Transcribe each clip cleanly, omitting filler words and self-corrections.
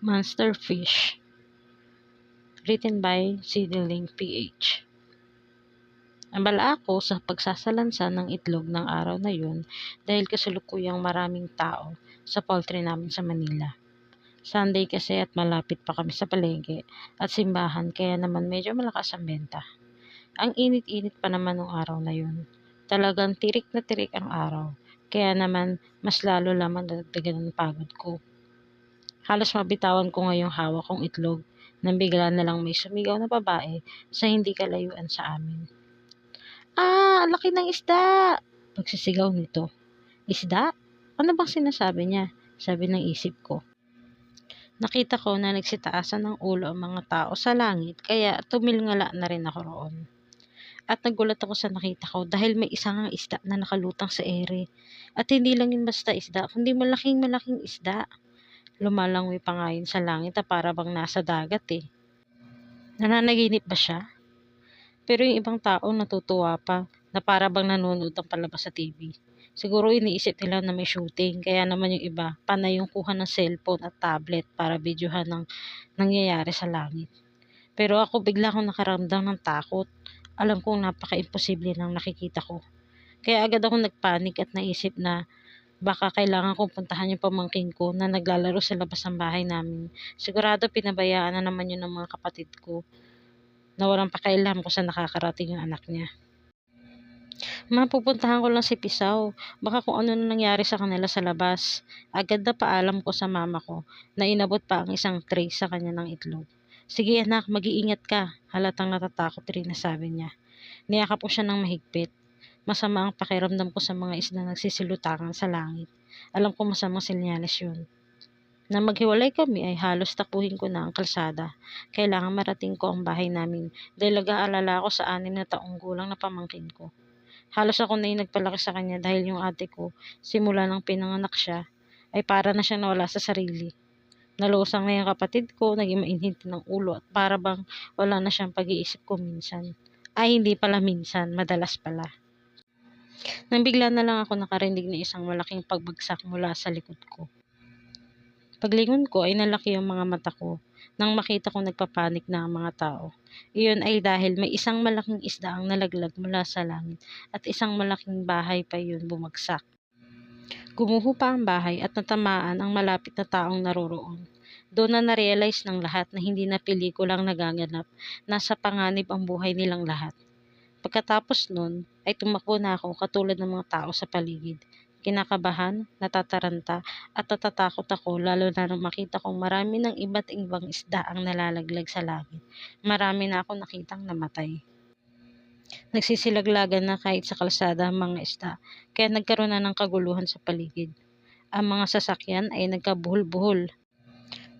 Monsterfish, written by Sideling PH. Abala ako sa pagsasalansan ng itlog ng araw na yun dahil kasalukuyang maraming tao sa poultry namin sa Manila. Sunday kasi at malapit pa kami sa palengke at simbahan kaya naman medyo malakas ang benta. Ang init-init pa naman ng araw na yun. Talagang tirik na tirik ang araw. Kaya naman mas lalo lamang nadagdagan ng pagod ko. Halos mabitawan ko ngayong hawak kong itlog nang bigla na lang may sumigaw na babae sa hindi kalayuan sa amin. Ang laki ng isda! Pagsisigaw nito. Isda? Ano bang sinasabi niya? Sabi ng isip ko. Nakita ko na nagsitaasan ng ulo ang mga tao sa langit kaya tumilngala na rin ako roon. At nagulat ako sa nakita ko dahil may isang isda na nakalutang sa ere. At hindi lang yun basta isda, kundi malaking isda. Lumalangoy pa nga yun sa langit na para bang nasa dagat eh. Nananaginip ba siya? Pero yung ibang tao natutuwa pa na para bang nanonood ng palabas sa TV. Siguro iniisip nila na may shooting, kaya naman yung iba, panay yung kuha ng cellphone at tablet para videohan ng nangyayari sa langit. Pero ako bigla akong nakaramdam ng takot. Alam kong napaka-imposible ng nakikita ko. Kaya agad ako nagpanik at naisip na baka kailangan kong puntahan yung pamangkin ko na naglalaro sa labas ng bahay namin. Sigurado pinabayaan na naman yun ng mga kapatid ko na walang pakialam kung saan nakakarating yung anak niya. Mapupuntahan ko lang si Pisaw. Baka kung ano na nangyari sa kanila sa labas. Agad na paalam ko sa mama ko na inabot pa ang isang tray sa kanya ng itlog. Sige anak, mag-iingat ka. Halatang natatakot rin na sabi niya. Niyakap ko siya ng mahigpit. Masama ang pakiramdam ko sa mga isda nagsisilutangan sa langit. Alam ko masamang senyales yun. Nang maghiwalay kami ay halos tapuhin ko na ang kalsada. Kailangan marating ko ang bahay namin dahil nag-aalala ako sa 6 na taong gulang na pamangkin ko. Halos ako na yung nagpalaki sa kanya dahil yung ate ko, simula nang pinanganak siya, ay para na siya nawala sa sarili. Nalusang na yung kapatid ko, naging mainhit ng ulo at para bang wala na siyang pag-iisip ko minsan. Ay hindi pala minsan, madalas pala. Nang bigla na lang ako nakarinig ng isang malaking pagbagsak mula sa likod ko. Paglingon ko ay nalaki ang mga mata ko nang makita kong nagpapanik na ang mga tao. Iyon ay dahil may isang malaking isda ang nalaglag mula sa langit at isang malaking bahay pa yun bumagsak. Gumuho pa ang bahay at natamaan ang malapit na taong naroroon. Doon na na-realize ng lahat na hindi na pelikulang nagaganap, nasa panganib ang buhay nilang lahat. Pagkatapos nun, ay tumakbo na ako katulad ng mga tao sa paligid. Kinakabahan, natataranta, at natatakot ako lalo na nang makita kong marami ng iba't ibang isda ang nalalaglag sa langit. Marami na ako nakitang namatay. Nagsisilaglagan na kahit sa kalsada ang mga isda, kaya nagkaroon na ng kaguluhan sa paligid. Ang mga sasakyan ay nagkabuhol-buhol.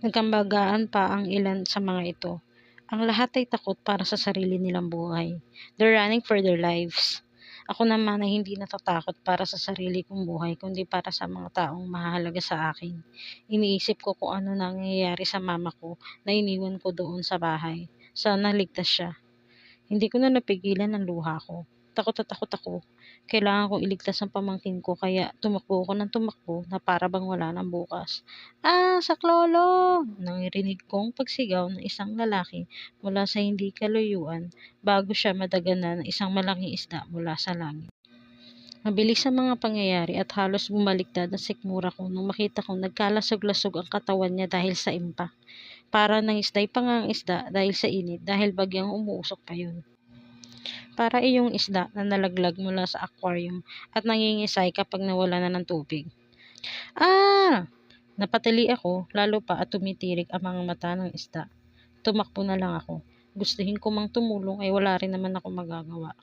Nagkambagaan pa ang ilan sa mga ito. Ang lahat ay takot para sa sarili nilang buhay. They're running for their lives. Ako naman ay hindi natatakot para sa sarili kong buhay, kundi para sa mga taong mahalaga sa akin. Iniisip ko kung ano nangyayari sa mama ko na iniwan ko doon sa bahay. Sana ligtas siya. Hindi ko na napigilan ang luha ko. Takot na takot ako. Kailangan kong iligtas ang pamangkin ko kaya tumakbo ko ng tumakbo na para bang wala ng bukas. Saklolo! Nangirinig kong pagsigaw ng isang lalaki mula sa hindi kalayuan bago siya madaganan ng isang malaking isda mula sa langit. Mabilis ang mga pangyayari at halos bumaliktad ang sikmura ko nung makita kong nagkalasog-lasog ang katawan niya dahil sa impact. Para nang isda'y pangang isda dahil sa init dahil bagyang umuusok pa yun. Para iyong isda na nalaglag mula sa aquarium at nangingisay kapag nawala na ng tubig. Napatili ako, lalo pa at tumitirik ang mga mata ng isda. Tumakbo na lang ako. Gustuhin ko mang tumulong ay wala rin naman ako magagawa.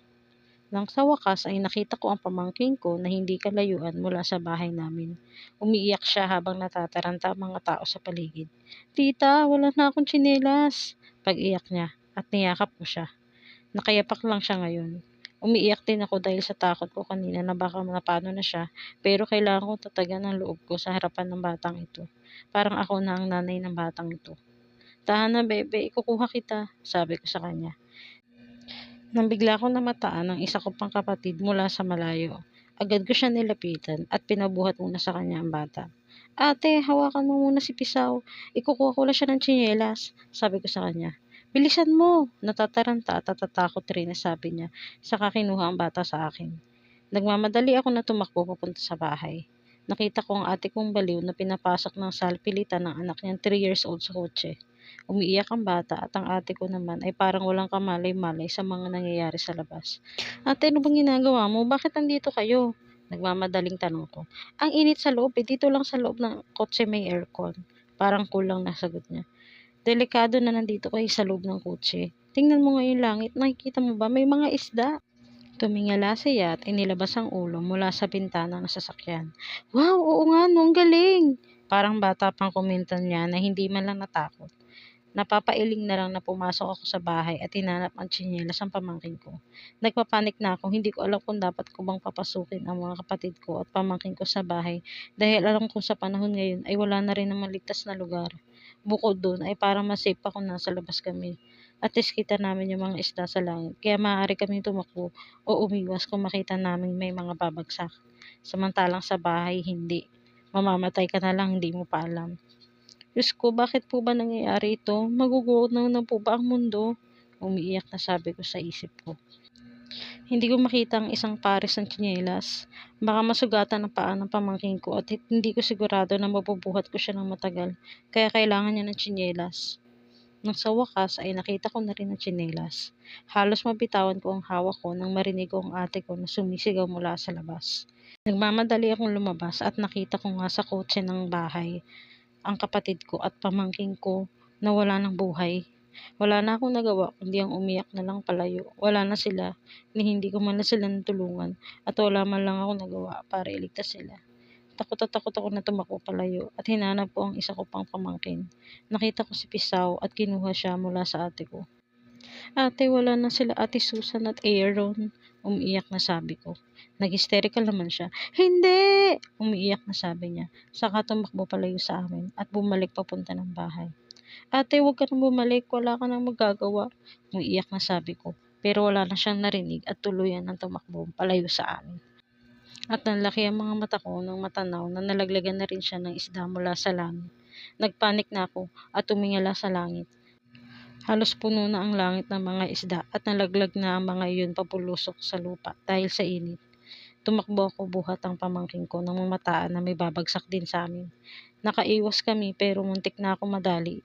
Nang sa wakas ay nakita ko ang pamangkin ko na hindi kalayuan mula sa bahay namin. Umiiyak siya habang natataranta ang mga tao sa paligid. Tita, wala na akong tsinelas. Pag-iyak niya at niyakap ko siya. Nakayapak lang siya ngayon. Umiiyak din ako dahil sa takot ko kanina na baka napano na siya, pero kailangan kong tatagan ang loob ko sa harapan ng batang ito. Parang ako na ang nanay ng batang ito. Tahan na bebe, ikukuha kita, sabi ko sa kanya. Nang bigla ko namataan ang isa ko pang kapatid mula sa malayo. Agad ko siya nilapitan at pinabuhat muna sa kanya ang bata. Ate, hawakan mo muna si Pisaw. Ikukuha ko lang siya ng tsinelas, sabi ko sa kanya. Bilisan mo! Natataranta at natatakot rin na sabi niya, saka kinuha ang bata sa akin. Nagmamadali ako na tumakbo papunta sa bahay. Nakita ko ang ate kong baliw na pinapasok ng salpilitan ng anak niyang 3 years old sa kotse. Umiiyak ang bata at ang ate ko naman ay parang walang kamalay-malay sa mga nangyayari sa labas. Ate, ano bang ginagawa mo? Bakit nandito kayo? Nagmamadaling tanong ko. Ang init sa loob eh. Dito lang sa loob ng kotse may aircon. Parang kulang na sagot niya. Delikado na nandito kayo sa loob ng kotse. Tingnan mo nga yung langit. Nakikita mo ba? May mga isda. Tumingala siya at inilabas ang ulo mula sa bintana ng sasakyan. Wow, oo nga no, ang galing! Parang bata pang kumintan niya na hindi man lang natakot. Napapailing na lang na pumasok ako sa bahay at hinanap ang tsinelas ang pamangkin ko. Nagpapanik na ako, hindi ko alam kung dapat ko bang papasukin ang mga kapatid ko at pamangkin ko sa bahay dahil alam kong sa panahon ngayon ay wala na rin ang maligtas na lugar. Bukod doon ay parang mas safe pa kung nasa labas kami. At least kita namin yung mga isda sa langit, kaya maaari kaming tumakbo o umiwas kung makita namin may mga babagsak. Samantalang sa bahay, hindi. Mamamatay ka na lang, hindi mo pa alam. Diyos ko, bakit po ba nangyayari ito? Magugunaw na po ba ang mundo? Umiiyak na sabi ko sa isip ko. Hindi ko makita ang isang pares ng tsinelas. Baka masugatan ang paa ng pamangkin ko at hindi ko sigurado na mabubuhat ko siya ng matagal. Kaya kailangan niya ng tsinelas. Nang sa wakas ay nakita ko na rin ang tsinelas. Halos mabitawan ko ang hawak ko nang marinig ko ang ate ko na sumisigaw mula sa labas. Nagmamadali akong lumabas at nakita ko nga sa kotse ng bahay ang kapatid ko at pamangkin ko na wala ng buhay. Wala na akong nagawa kundi ang umiyak na lang palayo. Wala na sila, ni hindi ko man lang sila natulungan at wala man lang ako nagawa para iligtas sila. Takot ako na tumakbo palayo at hinanap ko ang isa ko pang pamangkin. Nakita ko si Pisaw at kinuha siya mula sa ate ko. Ate, wala na sila ate Susan at Aaron. Umiiyak na sabi ko. Nag-hysterical naman siya. Hindi! Umiiyak na sabi niya. Saka tumakbo palayo sa amin at bumalik papunta ng bahay. Ate, huwag ka nang bumalik. Wala ka nang magagawa. Umiiyak na sabi ko. Pero wala na siyang narinig at tuluyan ng tumakbo palayo sa amin. At nanlaki ang mga mata ko nang matanaw na nalaglagan na rin siya ng isda mula sa langit. Nagpanik na ako at tumingala sa langit. Halos puno na ang langit ng mga isda at nalaglag na ang mga iyon papulusok sa lupa dahil sa init. Tumakbo ako buhat ang pamangkin ko nang mamataan na may babagsak din sa amin. Nakaiwas kami pero muntik na ako madali.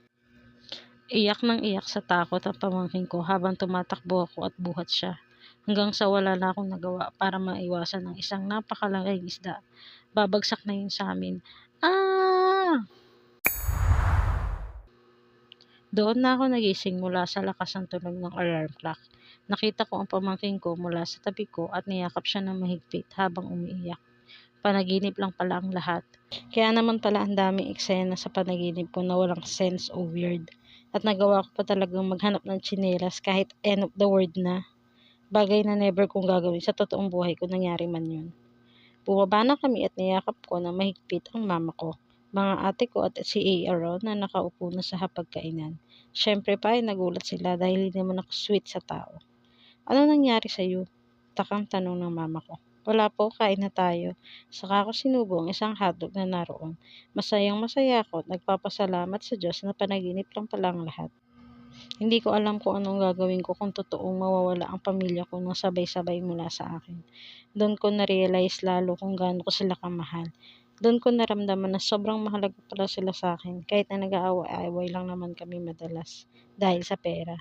Iyak nang iyak sa takot ang pamangkin ko habang tumatakbo ako at buhat siya. Hanggang sa wala na akong nagawa para maiwasan ang isang napakalaking isda. Babagsak na yun sa amin. Ah! Doon na ako nagising mula sa lakas ng tunog ng alarm clock. Nakita ko ang pamangkin ko mula sa tabi ko at niyakap siya ng mahigpit habang umiiyak. Panaginip lang pala ang lahat. Kaya naman pala ang daming eksena sa panaginip ko na walang sense o weird. At nagawa ko pa talagang maghanap ng tsinelas kahit end of the world na. Bagay na never kong gagawin sa totoong buhay ko nangyari man yun. Bumaba na kami at niyakap ko na mahigpit ang mama ko, mga ate ko at si Aaron na nakaupo na sa hapagkainan. Siyempre pa ay nagulat sila dahil hindi naman ako sweet sa tao. Ano nangyari sa'yo? Takang tanong ng mama ko. Wala po, kain na tayo. Saka ako sinubo ang isang hotdog na naroon. Masayang masaya ako at nagpapasalamat sa Diyos na panaginip lang pala ang lahat. Hindi ko alam kung anong gagawin ko kung totoong mawawala ang pamilya ko nang sabay-sabay mula sa akin. Doon ko na-realize lalo kung gaano ko sila kamahal. Doon ko naramdaman na sobrang mahalaga pala sila sa akin kahit na nag-aaway-away lang naman kami madalas dahil sa pera.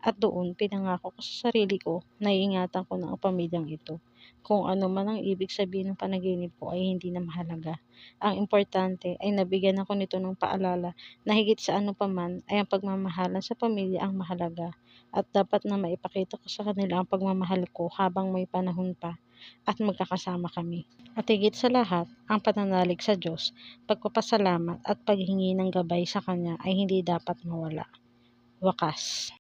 At doon pinangako ko sa sarili ko na iingatan ko na ang pamilyang ito. Kung ano man ang ibig sabihin ng panaginip ko ay hindi na mahalaga. Ang importante ay nabigyan ako nito ng paalala na higit sa ano pa man ay ang pagmamahalan sa pamilya ang mahalaga at dapat na maipakita ko sa kanila ang pagmamahal ko habang may panahon pa at magkakasama kami. At higit sa lahat, ang pananalig sa Diyos, pagpapasalamat at paghingi ng gabay sa Kanya ay hindi dapat mawala. Wakas.